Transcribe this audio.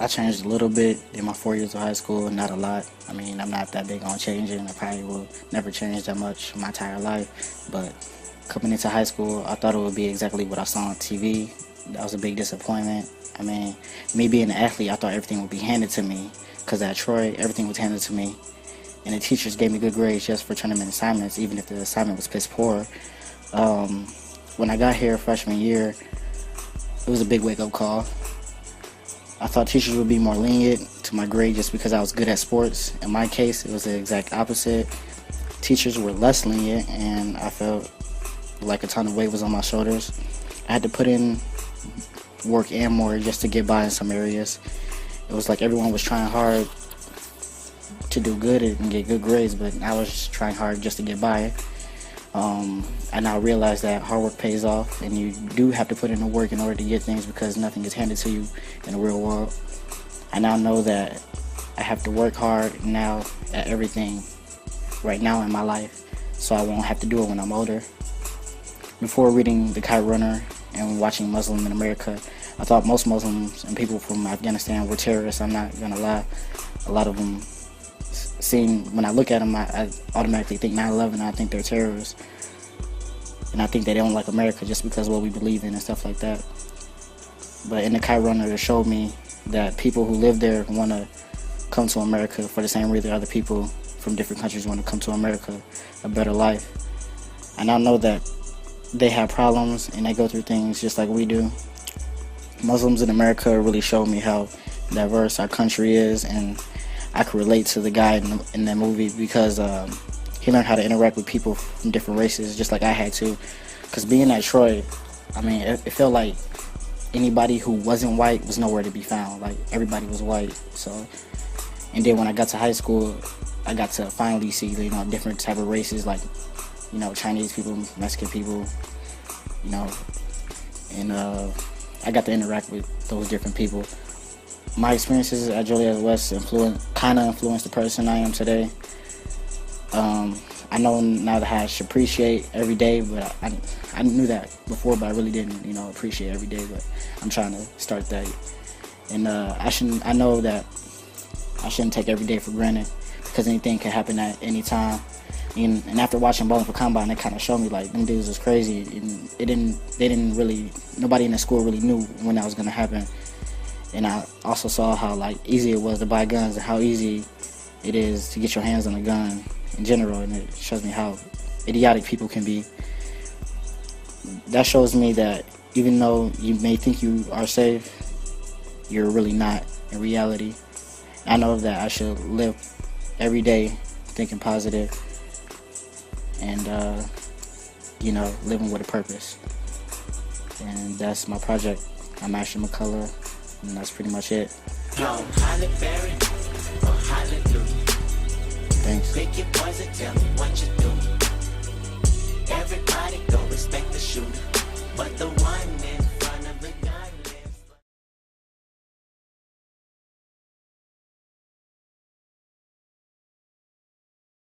I changed a little bit in my 4 years of high school, not a lot. I mean, I'm not that big on changing. I probably will never change that much my entire life. But coming into high school, I thought it would be exactly what I saw on TV. That was a big disappointment. I mean, me being an athlete, I thought everything would be handed to me. Because at Troy, everything was handed to me. And the teachers gave me good grades just for turning in assignments, even if the assignment was piss poor. When I got here freshman year, it was a big wake-up call. I thought teachers would be more lenient to my grade just because I was good at sports. In my case, it was the exact opposite. Teachers were less lenient, and I felt like a ton of weight was on my shoulders. I had to put in work and more just to get by in some areas. It was like everyone was trying hard to do good and get good grades, but I was just trying hard just to get by. I now realize that hard work pays off, and you do have to put in the work in order to get things because nothing is handed to you in the real world. I now know that I have to work hard now at everything right now in my life, so I won't have to do it when I'm older. Before reading The Kite Runner and watching Muslim in America, I thought most Muslims and people from Afghanistan were terrorists. I'm not gonna lie. A lot of them seem, when I look at them, I automatically think 9/11, and I think they're terrorists. And I think they don't like America just because of what we believe in and stuff like that. But in The Kite Runner, it showed me that people who live there want to come to America for the same reason other people from different countries want to come to America, a better life. I now know that they have problems and they go through things just like we do. Muslims in America really showed me how diverse our country is, and I could relate to the guy in that movie because he learned how to interact with people from different races just like I had to. Because being at Troy, I mean, it felt like anybody who wasn't white was nowhere to be found. Like, everybody was white. So, and then when I got to high school, I got to finally see, different type of races, like, Chinese people, Mexican people, and I got to interact with those different people. My experiences at Joliet West kind of influenced the person I am today. I know now that I should appreciate every day, but I knew that before, but I really didn't, appreciate every day. But I'm trying to start that, and I know that I shouldn't take every day for granted because anything can happen at any time. And after watching Bowling for Combine, it kind of showed me like them dudes was crazy, and nobody in the school really knew when that was gonna happen. And I also saw how easy it was to buy guns and how easy it is to get your hands on a gun in general, and it shows me how idiotic people can be. That shows me that even though you may think you are safe, you're really not in reality. I know that I should live every day thinking positive and living with a purpose. And that's my project. I'm Ashley McCullough, and that's pretty much it. Hollyberry or hallelujah. Thanks. Pick your poison, tell me what you do. Everybody go respect the shooter, but the